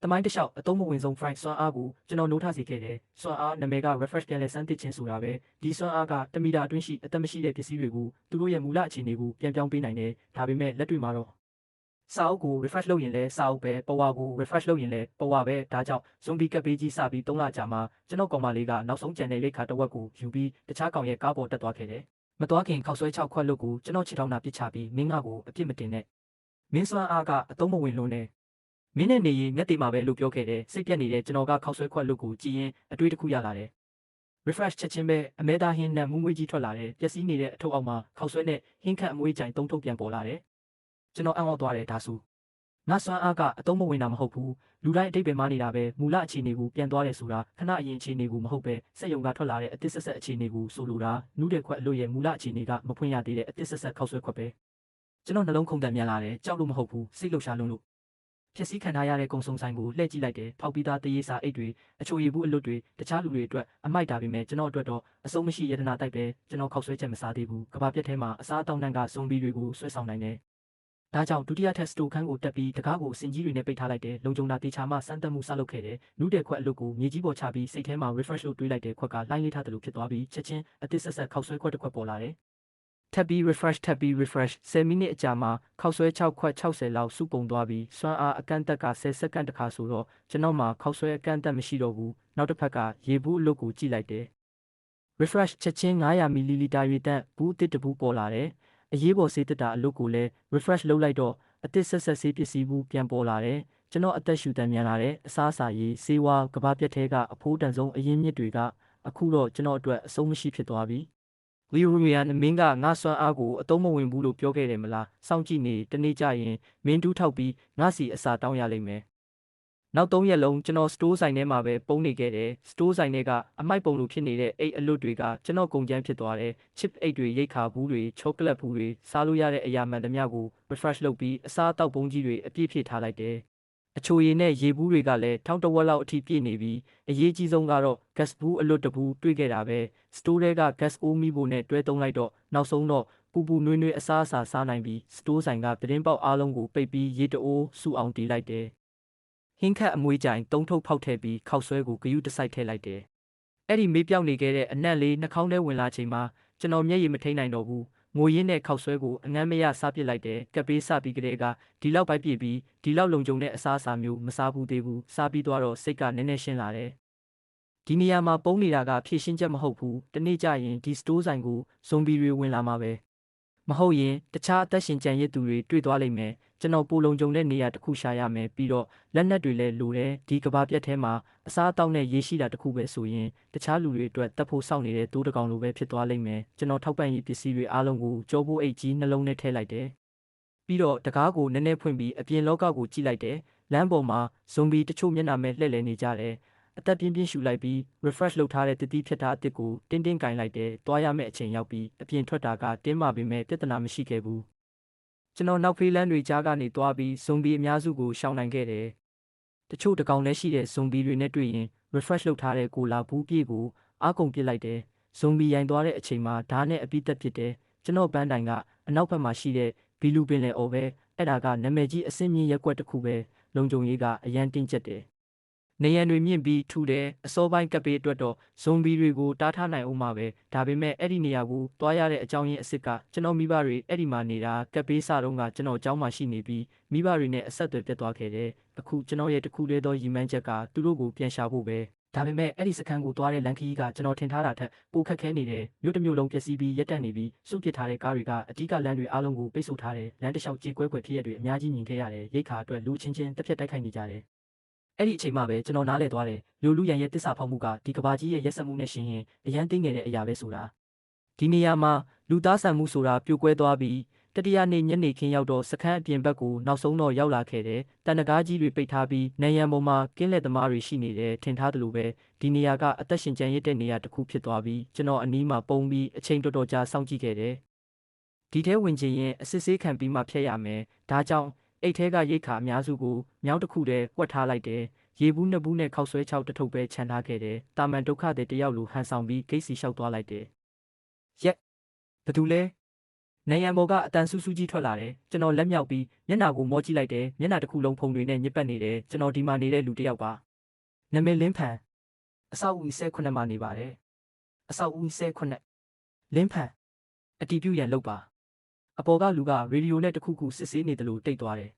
တမိုင်းတစ်လျှောက်အသုံးမဝင်ဆုံး Fry စွမ်းအားကိုကျွန်တော်နိုးထစေခဲ့တယ်စွမ်းအားနာမည်က refresh ပြန်လည်စမ်းသစ်ခြင်းဆိုတာပဲဒီစွမ်းအားကတမီတာအတွင်းရှိအသက်မရှိတဲ့ပစ္စည်းတွေကိုသူတို့ရဲ့မူလအခြေအနေကိုပြန်ပြောင်းပေးနိုင်တယ်ဒါပေမဲ့လက်တွေ့မှာတော့စာအုပ်ကို refresh လုပ်ရင်လည်းစာအုပ်ပဲပေါ်ဝါကို refresh လုပ်ရင်လည်းပေါ်ဝါပဲဒါကြောင့် zombie ကပ်ပေးကြီးစပြီး3လကြာမှကျွန်တော်ကောင်မလေးကနောက်ဆုံးကြံတဲ့ရိတ်ခါတစ်ဝက်ကိုယူပြီးတခြားကောင်ရဲ့ကားပေါ်တက်သွားခဲ့တယ်မသွားခင်ခောက်ဆွဲ6ခွက်လို့ကိုကျွန်တော်ခြေထောက်နာပစ်ချပြီးမင်းငါကိုအပြစ်မတင်နဲ့မင်းစွမ်းအားကအသုံးမဝင်လွန်းနဲ့မင်းနဲ့နေရင်မျက်တေမှာပဲလို့ပြောခဲ့တယ်စိတ်ပြက်နေတဲ့ကျွန်တော်ကခောက်ဆွဲခွက်လို့ကိုကြည်ရင်အတွေးတစ်ခုရလာတယ် refresh ချက်ချင်းပဲအမဲသားဟင်းနဲ့မူးမွေးကြီးထွက်လာတယ်ပျက်စီးနေတဲ့အထုပ်အောက်မှာခောက်ဆွဲနဲ့ဟင်းခတ်အမွေးကြိုင်3ထုပ်ပြန်ပေါ်လာတယ်ကျွန်တော်အံ့ဩသွားတယ်ဒါဆိုငါစွမ်းအားကအသုံးမဝင်တာမဟုတ်ဘူးလူတိုင်းအတိတ်ပဲမနေတာပဲမူလအခြေအနေကိုပြန်သွားတယ်ဆိုတာခဏအရင်အခြေအနေကိုမဟုတ်ပဲစက်ယုံကထွက်လာတဲ့အသစ်ဆက်ဆက်အခြေအနေကိုဆိုလိုတာနူးတဲ့ခွက်အလို့ရဲ့မူလအခြေအနေကမဖွင့်ရသေးတဲ့အသစ်ဆက်ဆက်ခောက်ဆွဲခွက်ပဲကျွန်တော်နှလုံးခုန်တန်မြန်လာတယ်ကြောက်လို့မဟုတ်ဘူးစိတ်လှုပ်ရှားလွန်းလို့ဖြစ်စည်းခံထားရတဲ့ကုံစုံဆိုင်ကိုလှည့်ကြည့်လိုက်တယ်ဖောက်ပြီးသားတရေစာအိတ်တွေအချိုရည်ဘူးအလွတ်တွေတခြားလူတွေအတွက်အမိုက်တာပေမဲ့ကျွန်တော်အတွက်တော့အဆုံးမရှိယတနာတိုက်ပဲကျွန်တော်ခောက်ဆွဲချက်မစားသေးဘူးကဘာပြက်ထဲမှာအစားအသောက်နှံကဇွန်ဘီတွေကိုဆွဲဆောင်နိုင်တယ်ဒါကြောင့်ဒုတိယထက်စတိုခန်းကိုတက်ပြီးတကားကိုစင်ကြီးတွေနဲ့ပိတ်ထားလိုက်တယ်လုံခြုံတာတေချာမှစမ်းသပ်မှုစလုပ်ခဲ့တယ်နူးတဲ့ခွက်အလုပ်ကိုမြေကြီးပေါ်ချပြီးစိတ်ထဲမှာ refresh လုပ်တွေးလိုက်တဲ့ခွက်ကလိုင်းလေးထားတယ်လို့ဖြစ်သွားပြီးချက်ချင်းအသစ်ဆက်ဆက်ခောက်ဆွဲခွက်တစ်ခွက်ပေါ်လာတယ်ထပ်ပြီး refresh 10မိနစ်အကြာမှာခောက်ဆွဲ6ခွက်60လောက်စုပုံသွားပြီးစွမ်းအားအကန့်အသက်က10စက္ကန့်တခါဆိုတော့ကျွန်တော်မှာခောက်ဆွဲအကန့်အသတ်မရှိတော့ဘူးနောက်တစ်ဖက်ကရေဘူးအလုပ်ကိုကြည့်လိုက်တယ် refresh ချက်ချင်း900 ml ရေတန့်ဘူးအသစ်တဘူးပေါ်လာတယ်အရေးပေါ်ဆေးတက်တာအလုပ်ကိုလည်း refresh လုပ်လိုက်တော့အသစ်ဆက်ဆက်ဆေးပစ္စည်းဘူးပြန်ပေါ်လာတယ်ကျွန်တော်အသက်ရှူတန်မြန်လာတယ်အစားအစာရေးဆေးဝါးကဘာပြက်ထဲကအဖိုးတန်ဆုံးအရင်းမြစ်တွေကအခုတော့ကျွန်တော်အတွက်အဆုံးမရှိဖြစ်သွားပြီလီယိုရီယန်မင်းကငါစွမ်းအားကိုအသုံးမဝင်ဘူးလို့ပြောခဲ့တယ်မလားစောင့်ကြည့်နေတနေ့ကျရင်မင်းတူးထောက်ပြီးငါစီအစာတောင်းရလိမ့်မယ်နောက်3ရက်လုံးကျွန်တော်စတိုးဆိုင်ထဲမှာပဲပုံနေခဲ့တယ်စတိုးဆိုင်ထဲကအမိုက်ပုံလိုဖြစ်နေတဲ့အိတ်အလွတ်တွေကကျွန်တော်ကုန်ကျန်းဖြစ်သွားတယ်ချစ်အိတ်တွေရိတ်ခါဘူးတွေချောကလက်ဘူးတွေစားလို့ရတဲ့အရာမှန်သမျှကို refresh လုပ်ပြီးအစားအသောက်ပုံကြီးတွေအပြည့်ဖြည့်ထားလိုက်တယ်အချိုရည်နဲ့ရေဘူးတွေကလည်းထောင်းတဝက်လောက်အထိပြည့်နေပြီးအရေးကြီးဆုံးကတော့ gas ဘူးအလွတ်တဘူးတွေ့ခဲ့တာပဲစတိုးထဲက gas အိုးမီးဖို့နဲ့တွဲသုံးလိုက်တော့နောက်ဆုံးတော့ပူပူနွေးနွေးအစားအစာစားနိုင်ပြီးစတိုးဆိုင်ကသတင်းပေါက်အားလုံးကိုပိတ်ပြီးရေတအိုးစုအောင်တီးလိုက်တယ်ဟင်းခတ်အမွေးကြိုင်3ထုပ်ဖောက်ထည့်ပြီးခောက်ဆွဲကိုဂယုတစိုက်ထည့်လိုက်တယ်အဲ့ဒီမေးပြောက်နေခဲ့တဲ့အနက်လေးနှာခေါင်းထဲဝင်လာချိန်မှာကျွန်တော်မျက်ရည်မထိန်နိုင်တော့ဘူးငိုရင်းနဲ့ခောက်ဆွဲကိုအငမ်းမရစားပစ်လိုက်တယ်ကပ်ပေးစပြီးကလေးကဒီလောက်ပိုက်ပြည့်ပြီးဒီလောက်လုံခြုံတဲ့အစားအစာမျိုးမစားဘူးသေးဘူးစားပြီးသွားတော့စိတ်ကနည်းနည်းရှင်းလာတယ်ဒီနေရာမှာပုံနေတာကဖြည့်ရှင်းချက်မဟုတ်ဘူးတနေ့ကျရင်ဒီစတိုးဆိုင်ကိုဇွန်ဘီတွေဝင်လာမှာပဲမဟုတ်ရင်တခြားအသက်ရှင်ကျန်ရစ်သူတွေတွေ့သွားလိမ့်မယ်ကျွန်တော်ပိုလုံခြုံတဲ့နေရာတစ်ခုရှာရမယ်ပြီးတော့လက်နက်တွေလည်းလိုတယ်ဒီကဘာပြက်ထဲမှာအစားအသောက်နဲ့ရေရှိတာတစ်ခုပဲဆိုရင်တခြားလူတွေအတွက်တပ်ဖို့စောင့်နေတဲ့တိုးတကောင်လိုပဲဖြစ်သွားလိမ့်မယ်ကျွန်တော်ထောက်ပံ့ရေးပစ္စည်းတွေအားလုံးကိုကြောပိုးအိတ်ကြီးနှလုံးနဲ့ထည့်လိုက်တယ်ပြီးတော့တကားကိုနည်းနည်းဖွင့်ပြီးအပြင်လောကကိုကြည့်လိုက်တယ်လမ်းပေါ်မှာဇွန်ဘီတချို့မျက်နှာမဲ့လှည့်လည်နေကြတယ်အသက်ပြင်းပြင်းရှူလိုက်ပြီး refresh လုပ်ထားတဲ့တတိဖြတ်တာအစ်ကိုတင်းတင်းကင်လိုက်တယ်။တွားရမယ့်အချိန်ရောက်ပြီးအပြင်ထွက်တာကတင်းမာပေမဲ့ပြဿနာမရှိခဲ့ဘူး။ကျွန်တော်နောက်ဖေးလန်းတွေကြားကနေတွားပြီးဇွန်ဘီအများစုကိုရှောင်နိုင်ခဲ့တယ်။တချို့တကောင်လည်းရှိတဲ့ဇွန်ဘီတွေနဲ့တွေ့ရင် refresh လုပ်ထားတဲ့ကိုလာဘူးပြေကိုအားကုန်ပစ်လိုက်တယ်။ဇွန်ဘီရိုင်သွားတဲ့အချိန်မှာဓာတ်နဲ့အပိသက်ဖြစ်တယ်။ကျွန်တော်ပန်းတိုင်ကအနောက်ဘက်မှာရှိတဲ့ဘီလူပင်လေအော်ပဲအဲ့ဒါကနာမည်ကြီးအစင်းမြင့်ရက်ွက်တစ်ခုပဲလုံခြုံရေးကအရန်တင်းကျပ်တယ်နေရန်တွေမြင့်ပြီးထူတယ်အစောပိုင်းကပ်ပေးအတွက်တော့ဇွန်ဘီတွေကိုတားထားနိုင်အောင်မှာပဲဒါပေမဲ့အဲ့ဒီနေရာကိုတွားရတဲ့အကြောင်းရင်းအစ်စ်ကကျွန်တော်မိဘတွေအဲ့ဒီမှာနေတာကပ်ပေးစတော့ကကျွန်တော်အကြောင်းမှရှိနေပြီးမိဘတွေနဲ့အဆက်အသွယ်ပြတ်သွားခဲ့တယ်အခုကျွန်တော်ရဲ့တခုတည်းသောရည်မှန်းချက်ကသူတို့ကိုပြန်ရှာဖို့ပဲဒါပေမဲ့အဲ့ဒီစခန်းကိုတွားတဲ့လန်ခီးကကျွန်တော်ထင်ထားတာထက်ပိုခက်ခဲနေတယ်မြို့တစ်မြို့လုံးပျက်စီးပြီးရက်တက်နေပြီးစုပစ်ထားတဲ့ကားတွေကအဓိကလမ်းတွေအားလုံးကိုပိတ်ဆို့ထားတယ်လမ်းတစ်လျှောက်ကြေကွဲဖြစ်ရတွေအများကြီးမြင်ခဲ့ရတယ်ရိတ်ခါအတွက်လူချင်းချင်းတစ်ဖြတ်တိုက်ခိုက်နေကြတယ်အဲ့ဒီအချိန်မှပဲကျွန်တော်နားလည်သွားတယ်လူရန်ရဲ့တစ္ဆာဖောက်မှုကဒီကဘာကြီးရဲ့ရက်စက်မှုနဲ့ရှင်ရင်အရန်တင်းငယ်တဲ့အရာပဲဆိုတာဒီနေရာမှာလူသားဆန်မှုဆိုတာပြိုကွဲသွားပြီးတတိယနေ့ညနေခင်းရောက်တော့စခန်းအပြင်ဘက်ကိုနောက်ဆုံးတော့ရောက်လာခဲ့တယ်တန်တကားကြီးတွေပိတ်ထားပြီးနေရန်ပေါ်မှာကင်းလက်သမားတွေရှိနေတယ်ထင်ထားသလိုပဲဒီနေရာကအသက်ရှင်ကျန်ရစ်တဲ့နေရာတစ်ခုဖြစ်သွားပြီးကျွန်တော်အနီးမှာပုံပြီးအချိန်တော်တော်ကြာစောင့်ကြည့်ခဲ့တယ်ဒီထဲဝင်ခြင်းရင်အစစ်ဆေးခံပြီးမှဖျက်ရမယ်ဒါကြောင့်အိတ်ထဲကရိတ်ခါအများစုကိုမြောင်းတစ်ခုတည်းဝှက်ထားလိုက်တယ်ရေဘူးနှစ်ဘူးနဲ့ခောက်ဆွဲ6တထုပ်ပဲခြံထားခဲ့တယ်တာမန်ဒုက္ခတွေတယောက်လိုဟန်ဆောင်ပြီးဂိတ်စီလျှောက်သွားလိုက်တယ်ရက်ဘသူလဲ နေရန်ဘော်ကအတန်ဆူးဆူးကြီးထွက်လာတယ်ကျွန်တော်လက်မြောက်ပြီးမျက်နှာကိုမောကြည့်လိုက်တယ်မျက်နှာတစ်ခုလုံးဖုံတွေနဲ့ညစ်ပတ်နေတယ်ကျွန်တော်ဒီမှာနေတဲ့လူတစ်ယောက်ပါနာမည်လင်းဖန်အဆောက်အဦ18မှာနေပါတယ်အဆောက်အဦ18လင်းဖန်အတီးပြူရန်လုပ်ပါအပေါ်ကလူကရေဒီယိုနဲ့တစ်ခုခုစစ်ဆေးနေတယ်လို့တိတ်သွားတယ်